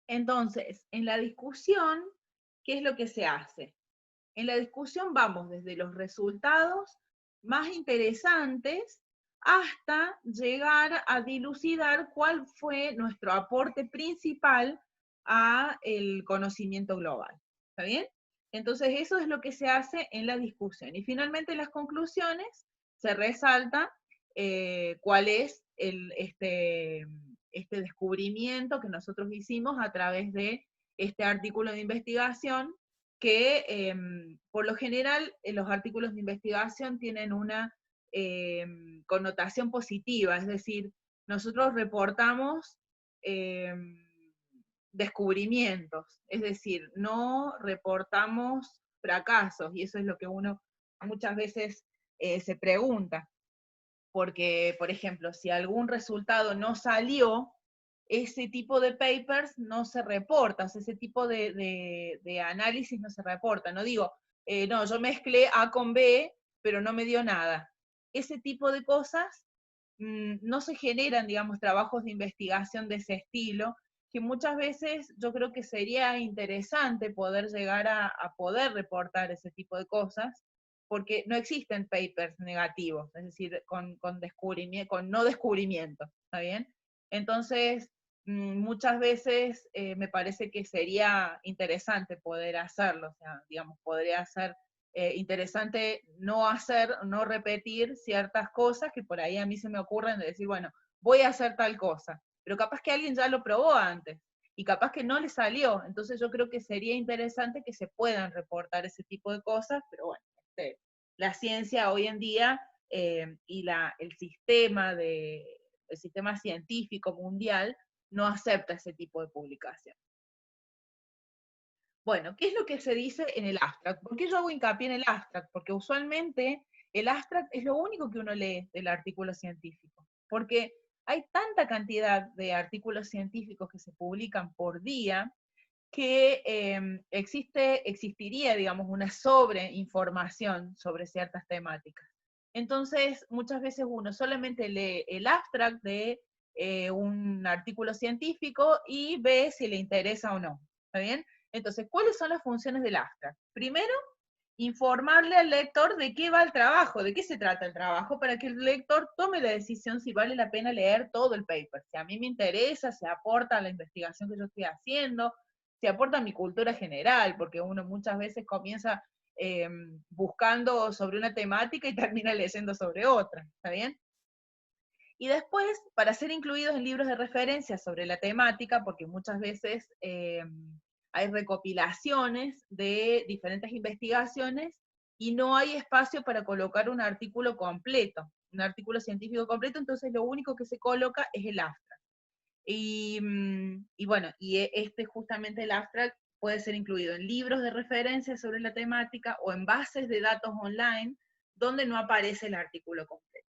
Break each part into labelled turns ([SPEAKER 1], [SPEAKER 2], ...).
[SPEAKER 1] Entonces, en la discusión, ¿qué es lo que se hace? En la discusión vamos desde los resultados más interesantes hasta llegar a dilucidar cuál fue nuestro aporte principal a el conocimiento global. ¿Está bien? Entonces eso es lo que se hace en la discusión. Y finalmente en las conclusiones se resalta cuál es este descubrimiento que nosotros hicimos a través de este artículo de investigación que por lo general los artículos de investigación tienen una connotación positiva, es decir, nosotros reportamos eh, descubrimientos, es decir, no reportamos fracasos, y eso es lo que uno muchas veces se pregunta, porque, por ejemplo, si algún resultado no salió, ese tipo de papers no se reporta, o sea, ese tipo de análisis no se reporta. No digo, no, yo mezclé A con B, pero no me dio nada. Ese tipo de cosas no se generan, digamos, trabajos de investigación de ese estilo, que muchas veces yo creo que sería interesante poder llegar a poder reportar ese tipo de cosas, porque no existen papers negativos, es decir, con descubrimiento, con no descubrimiento, ¿está bien? Entonces, muchas veces me parece que sería interesante poder hacerlo, o sea, digamos, podría ser interesante no hacer, no repetir ciertas cosas que por ahí a mí se me ocurren de decir, bueno, voy a hacer tal cosa, pero capaz que alguien ya lo probó antes y capaz que no le salió, entonces yo creo que sería interesante que se puedan reportar ese tipo de cosas, pero bueno, la ciencia hoy en día y el sistema científico mundial no acepta ese tipo de publicación. Bueno, ¿qué es lo que se dice en el abstract? ¿Por qué yo hago hincapié en el abstract? Porque usualmente el abstract es lo único que uno lee del artículo científico, porque hay tanta cantidad de artículos científicos que se publican por día que existiría, digamos, una sobreinformación sobre ciertas temáticas. Entonces, muchas veces uno solamente lee el abstract de un artículo científico y ve si le interesa o no. ¿Está bien? Entonces, ¿cuáles son las funciones del abstract? Primero, informarle al lector de qué va el trabajo, de qué se trata el trabajo, para que el lector tome la decisión si vale la pena leer todo el paper. Si a mí me interesa, se aporta a la investigación que yo estoy haciendo, se aporta a mi cultura general, porque uno muchas veces comienza eh, buscando sobre una temática y termina leyendo sobre otra, ¿está bien? Y después, para ser incluidos en libros de referencia sobre la temática, porque muchas veces hay recopilaciones de diferentes investigaciones y no hay espacio para colocar un artículo completo, un artículo científico completo, entonces lo único que se coloca es el abstract. Y bueno, este justamente el abstract puede ser incluido en libros de referencia sobre la temática o en bases de datos online donde no aparece el artículo completo.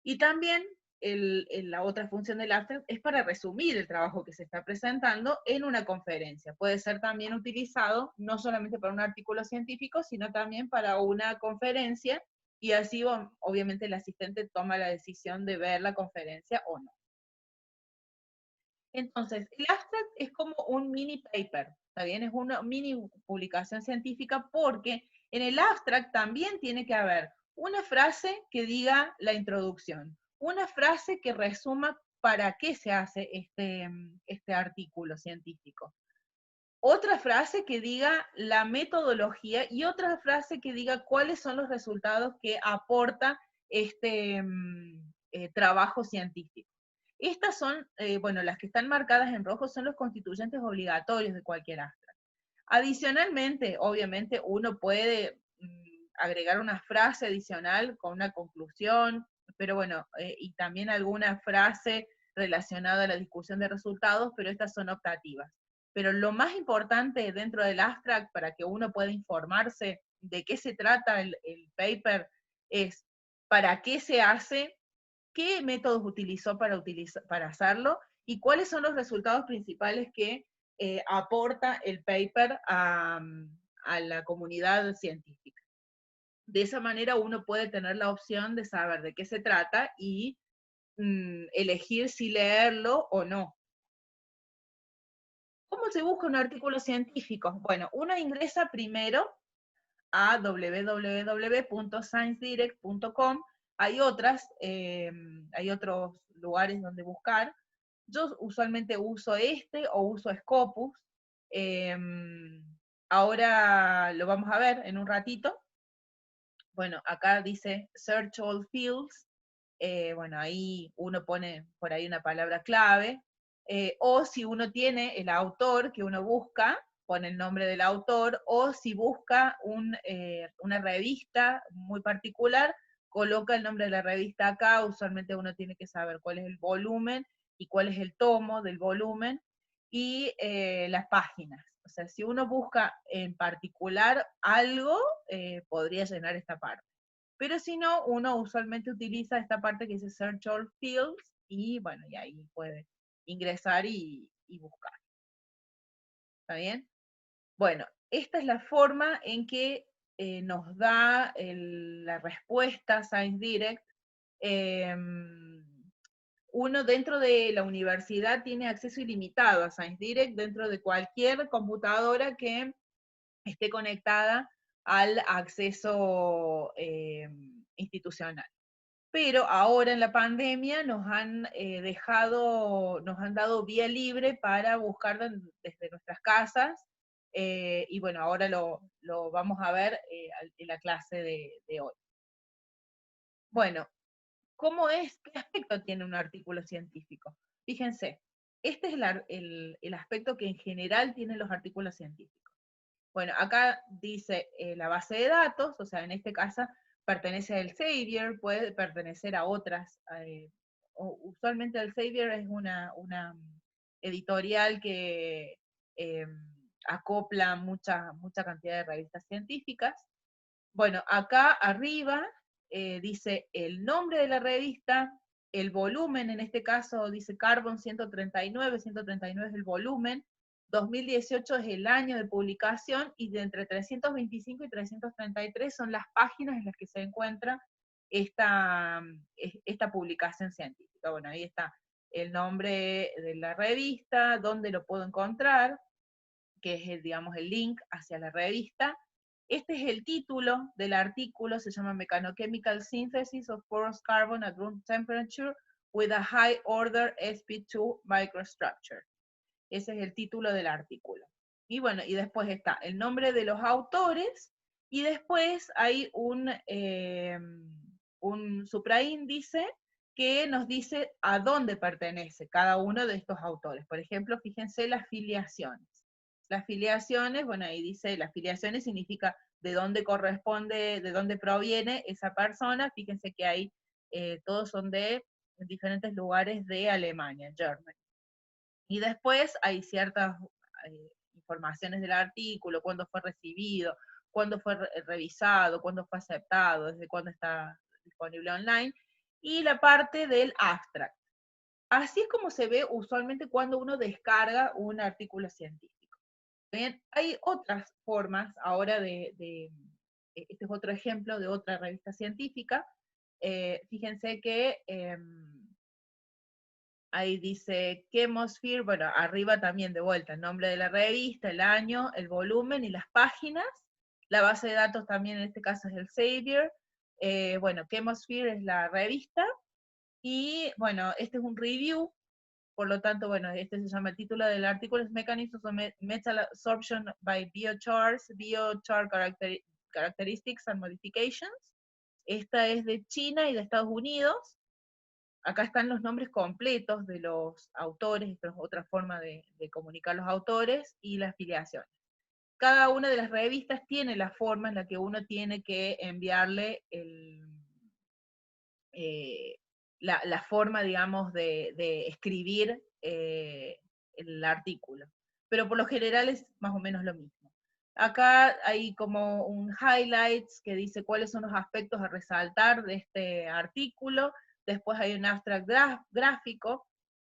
[SPEAKER 1] Y también la otra función del abstract es para resumir el trabajo que se está presentando en una conferencia. Puede ser también utilizado no solamente para un artículo científico, sino también para una conferencia, y así obviamente el asistente toma la decisión de ver la conferencia o no. Entonces, el abstract es como un mini paper, ¿está bien? Es una mini publicación científica porque en el abstract también tiene que haber una frase que diga la introducción, una frase que resuma para qué se hace este artículo científico, otra frase que diga la metodología y otra frase que diga cuáles son los resultados que aporta trabajo científico. Estas son, bueno, las que están marcadas en rojo son los constituyentes obligatorios de cualquier abstract. Adicionalmente, obviamente, uno puede agregar una frase adicional con una conclusión, pero bueno, y también alguna frase relacionada a la discusión de resultados, pero estas son optativas. Pero lo más importante dentro del abstract para que uno pueda informarse de qué se trata el paper es para qué se hace, qué métodos utilizó para hacerlo y cuáles son los resultados principales que aporta el paper a la comunidad científica. De esa manera uno puede tener la opción de saber de qué se trata y elegir si leerlo o no. ¿Cómo se busca un artículo científico? Bueno, uno ingresa primero a www.sciencedirect.com. Hay otros lugares donde buscar. Yo usualmente uso este o uso Scopus. Eh, Ahora lo vamos a ver en un ratito. Bueno, acá dice Search All Fields. Bueno, ahí uno pone por ahí una palabra clave. O si uno tiene el autor que uno busca, pone el nombre del autor, o si busca una revista muy particular, coloca el nombre de la revista acá. Usualmente uno tiene que saber cuál es el volumen y cuál es el tomo del volumen, y las páginas. O sea, si uno busca en particular algo, podría llenar esta parte. Pero si no, uno usualmente utiliza esta parte que dice Search All Fields, y bueno, y ahí puede ingresar y buscar. ¿Está bien? Bueno, esta es la forma en que nos da la respuesta ScienceDirect. Uno dentro de la universidad tiene acceso ilimitado a ScienceDirect dentro de cualquier computadora que esté conectada al acceso institucional. Pero ahora en la pandemia nos han dado vía libre para buscar desde nuestras casas, y bueno, ahora lo vamos a ver en la clase de hoy. Bueno, ¿qué aspecto tiene un artículo científico? Fíjense, este es el aspecto que en general tienen los artículos científicos. Bueno, acá dice la base de datos, o sea, en este caso pertenece a Elsevier, puede pertenecer a otras. Usualmente Elsevier es una editorial que eh, acopla mucha cantidad de revistas científicas. Bueno, acá arriba dice el nombre de la revista, el volumen, en este caso dice Carbon 139 es el volumen, 2018 es el año de publicación, y de entre 325 y 333 son las páginas en las que se encuentra esta publicación científica. Bueno, ahí está el nombre de la revista, dónde lo puedo encontrar, que es digamos, el link hacia la revista. Este es el título del artículo, se llama Mechanochemical Synthesis of Porous Carbon at Room Temperature with a High Order sp2 Microstructure. Ese es el título del artículo. Y bueno, y después está el nombre de los autores, y después hay un supraíndice que nos dice a dónde pertenece cada uno de estos autores. Por ejemplo, fíjense las filiaciones. Las filiaciones, bueno, ahí dice, las filiaciones significa de dónde corresponde, de dónde proviene esa persona. Fíjense que hay, todos son de diferentes lugares de Alemania, Germany. Y después hay ciertas informaciones del artículo, cuándo fue recibido, cuándo fue revisado, cuándo fue aceptado, desde cuándo está disponible online, y la parte del abstract. Así es como se ve usualmente cuando uno descarga un artículo científico. Bien, hay otras formas ahora este es otro ejemplo de otra revista científica. Fíjense que ahí dice Chemosphere, bueno, arriba también de vuelta el nombre de la revista, el año, el volumen y las páginas. La base de datos también en este caso es Elsevier. Bueno, Chemosphere es la revista. Y bueno, este es un review, por lo tanto, bueno, este se llama, el título del artículo es Mechanisms of Metal Absorption by Biochars, Biochar Characteristics and Modifications. Esta es de China y de Estados Unidos. Acá están los nombres completos de los autores, esta es otra forma de comunicar los autores, y las filiaciones. Cada una de las revistas tiene la forma en la que uno tiene que enviarle la forma, digamos, de escribir el artículo. Pero por lo general es más o menos lo mismo. Acá hay como un highlights que dice cuáles son los aspectos a resaltar de este artículo. Después hay un abstract gráfico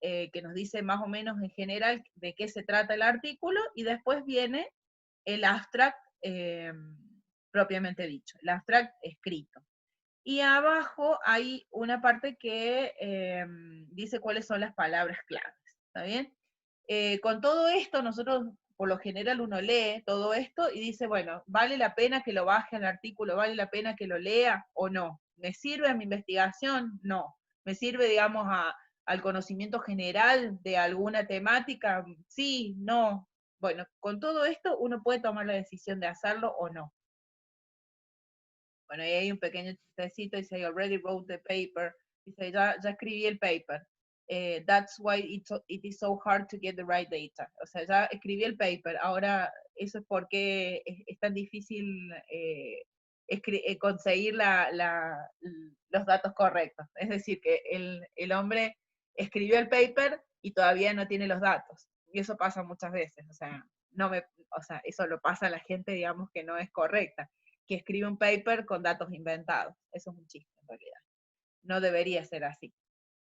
[SPEAKER 1] que nos dice más o menos en general de qué se trata el artículo, y después viene el abstract propiamente dicho, el abstract escrito. Y abajo hay una parte que dice cuáles son las palabras claves, ¿está bien? con todo esto, nosotros, por lo general, uno lee todo esto y dice, bueno, ¿vale la pena que lo baje al artículo? ¿Vale la pena que lo lea o no? ¿Me sirve a mi investigación? No. ¿Me sirve, digamos, al conocimiento general de alguna temática? Sí, no. Bueno, con todo esto uno puede tomar la decisión de hacerlo o no. Bueno, ahí hay un pequeño chistecito, dice, I already wrote the paper. Dice, ya escribí el paper. That's why it is so hard to get the right data. O sea, ya escribí el paper. Ahora, eso es porque es tan difícil conseguir los datos correctos. Es decir, que el hombre escribió el paper y todavía no tiene los datos. Y eso pasa muchas veces. O sea, eso lo pasa a la gente, digamos, que no es correcta, que escribe un paper con datos inventados. Eso es un chiste, en realidad. No debería ser así.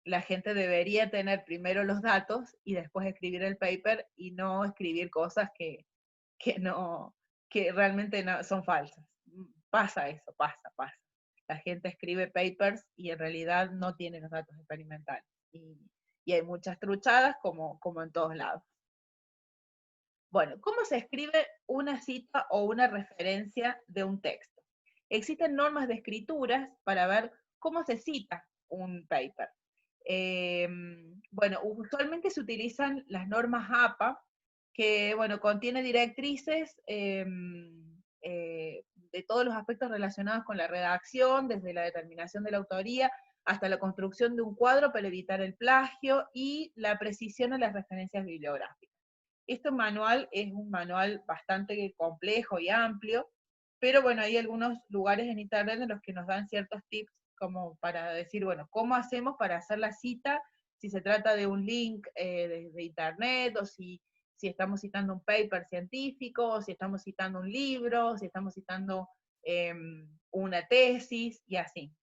[SPEAKER 1] La gente debería tener primero los datos y después escribir el paper y no escribir cosas que realmente no, son falsas. Pasa eso, pasa. La gente escribe papers y en realidad no tiene los datos experimentales. Y hay muchas truchadas como en todos lados. Bueno, ¿cómo se escribe una cita o una referencia de un texto? Existen normas de escrituras para ver cómo se cita un paper. Bueno, usualmente se utilizan las normas APA, que, bueno, contiene directrices de todos los aspectos relacionados con la redacción, desde la determinación de la autoría hasta la construcción de un cuadro para evitar el plagio y la precisión en las referencias bibliográficas. Este manual es un manual bastante complejo y amplio, pero bueno, hay algunos lugares en internet en los que nos dan ciertos tips como para decir, bueno, ¿cómo hacemos para hacer la cita? Si se trata de un link de internet, o si estamos citando un paper científico, o si estamos citando un libro, o si estamos citando una tesis, y así.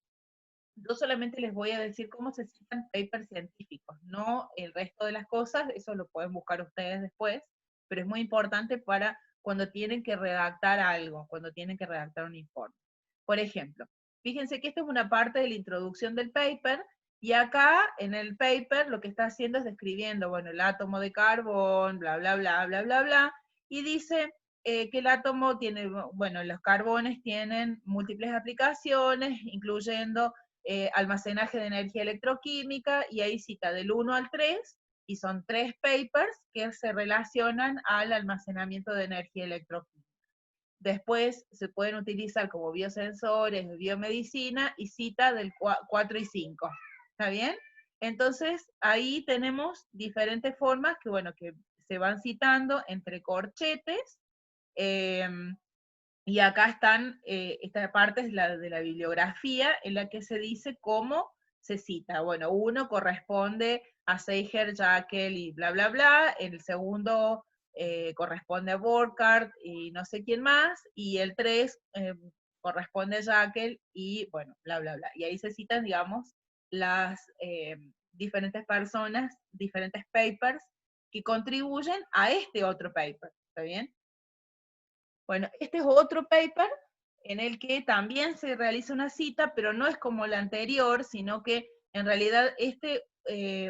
[SPEAKER 1] Yo solamente les voy a decir cómo se citan papers científicos, no el resto de las cosas, eso lo pueden buscar ustedes después, pero es muy importante para cuando tienen que redactar algo, cuando tienen que redactar un informe. Por ejemplo, fíjense que esta es una parte de la introducción del paper, y acá en el paper lo que está haciendo es describiendo, bueno, el átomo de carbón, bla, bla, bla, bla, bla, bla, y dice que el átomo tiene, bueno, los carbones tienen múltiples aplicaciones, incluyendo almacenaje de energía electroquímica, y ahí cita del 1 al 3, y son 3 papers que se relacionan al almacenamiento de energía electroquímica. Después se pueden utilizar como biosensores, biomedicina, y cita del 4 y 5. ¿Está bien? Entonces, ahí tenemos diferentes formas que, bueno, que se van citando entre corchetes, y acá están, esta parte es la de la bibliografía, en la que se dice cómo se cita. Bueno, uno corresponde a Seiger, Jekyll y bla, bla, bla. El segundo corresponde a Burkhardt y no sé quién más. Y el 3 corresponde a Jekyll y, bueno, bla, bla, bla. Y ahí se citan, digamos, las diferentes personas, diferentes papers que contribuyen a este otro paper. ¿Está bien? Bueno, este es otro paper en el que también se realiza una cita, pero no es como la anterior, sino que en realidad este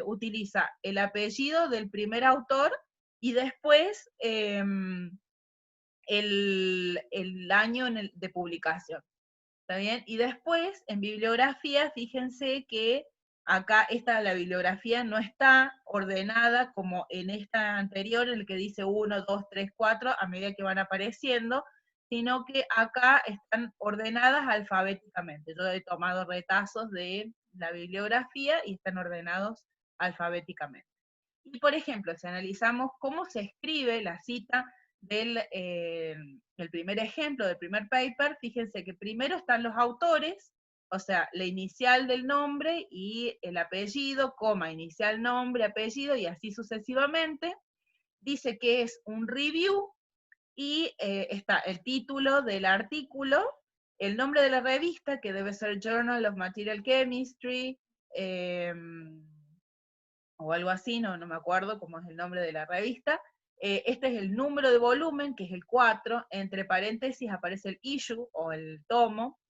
[SPEAKER 1] utiliza el apellido del primer autor y después el año de publicación. ¿Está bien? Y después, en bibliografía, fíjense que acá la bibliografía no está ordenada como en esta anterior, en el que dice 1, 2, 3, 4, a medida que van apareciendo, sino que acá están ordenadas alfabéticamente. Yo he tomado retazos de la bibliografía y están ordenados alfabéticamente. Y por ejemplo, si analizamos cómo se escribe la cita del primer ejemplo, del primer paper, fíjense que primero están los autores, o sea, la inicial del nombre y el apellido, coma, inicial, nombre, apellido, y así sucesivamente. Dice que es un review, y está el título del artículo, el nombre de la revista, que debe ser Journal of Material Chemistry, o algo así, no me acuerdo cómo es el nombre de la revista. Este es el número de volumen, que es el 4, entre paréntesis aparece el issue, o el tomo,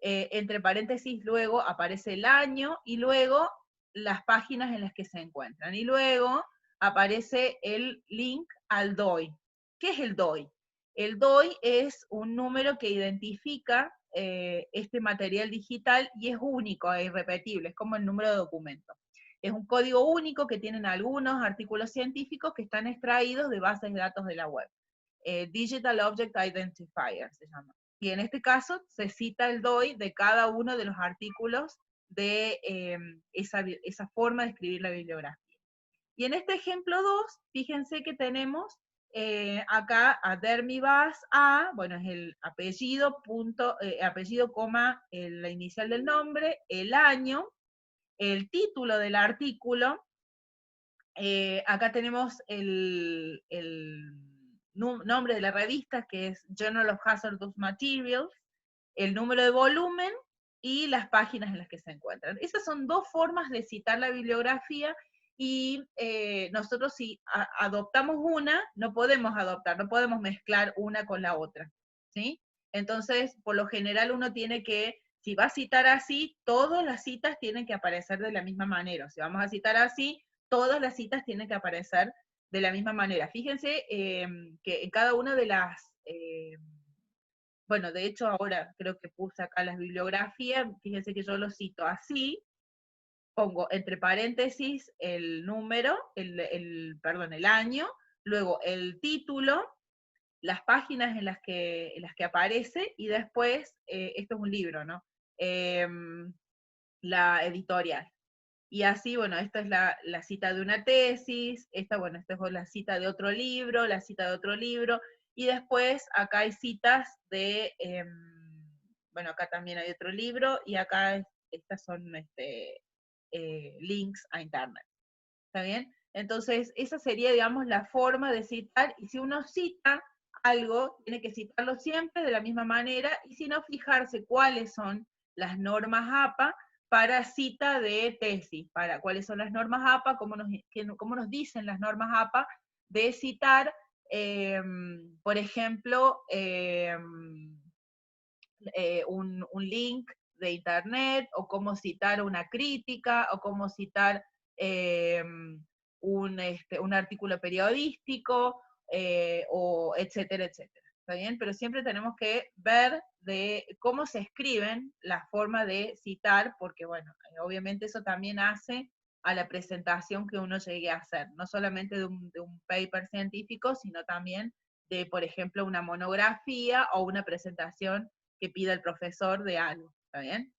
[SPEAKER 1] entre paréntesis luego aparece el año, y luego las páginas en las que se encuentran. Y luego aparece el link al DOI. ¿Qué es el DOI? El DOI es un número que identifica este material digital y es único e irrepetible, es como el número de documento. Es un código único que tienen algunos artículos científicos que están extraídos de bases de datos de la web. Digital Object Identifier se llama. Y en este caso se cita el DOI de cada uno de los artículos de esa forma de escribir la bibliografía. Y en este ejemplo 2, fíjense que tenemos acá a Dermibas A, bueno, es el apellido, apellido, coma, la inicial del nombre, el año, el título del artículo, acá tenemos el nombre de la revista, que es Journal of Hazardous Materials, el número de volumen y las páginas en las que se encuentran. Esas son dos formas de citar la bibliografía y nosotros si adoptamos una, no podemos mezclar una con la otra, ¿sí? Entonces, por lo general uno tiene que, si va a citar así, todas las citas tienen que aparecer de la misma manera. Si vamos a citar así, todas las citas tienen que aparecer de la misma manera. Fíjense que en cada una de las... bueno, de hecho ahora creo que puse acá las bibliografías, fíjense que yo lo cito así, pongo entre paréntesis el número, perdón, el año, luego el título, las páginas en las que aparece, y después, esto es un libro, ¿no? La editorial. Y así, bueno, esta es la cita de una tesis, bueno, esta es la cita de otro libro, la cita de otro libro, y después acá hay citas de, bueno, acá también hay otro libro, y acá estas son links a internet. ¿Está bien? Entonces, esa sería, digamos, la forma de citar, y si uno cita algo, tiene que citarlo siempre de la misma manera, y si no, fijarse cuáles son las normas APA para cita de tesis, para cuáles son las normas APA, cómo nos dicen las normas APA de citar, por ejemplo, un link de internet, o cómo citar una crítica, o cómo citar un artículo periodístico, o etcétera, etcétera. ¿Está bien? Pero siempre tenemos que ver de cómo se escriben, la forma de citar, porque bueno, obviamente eso también hace a la presentación que uno llegue a hacer, no solamente de un paper científico, sino también de, por ejemplo, una monografía o una presentación que pida el profesor de algo, ¿está bien?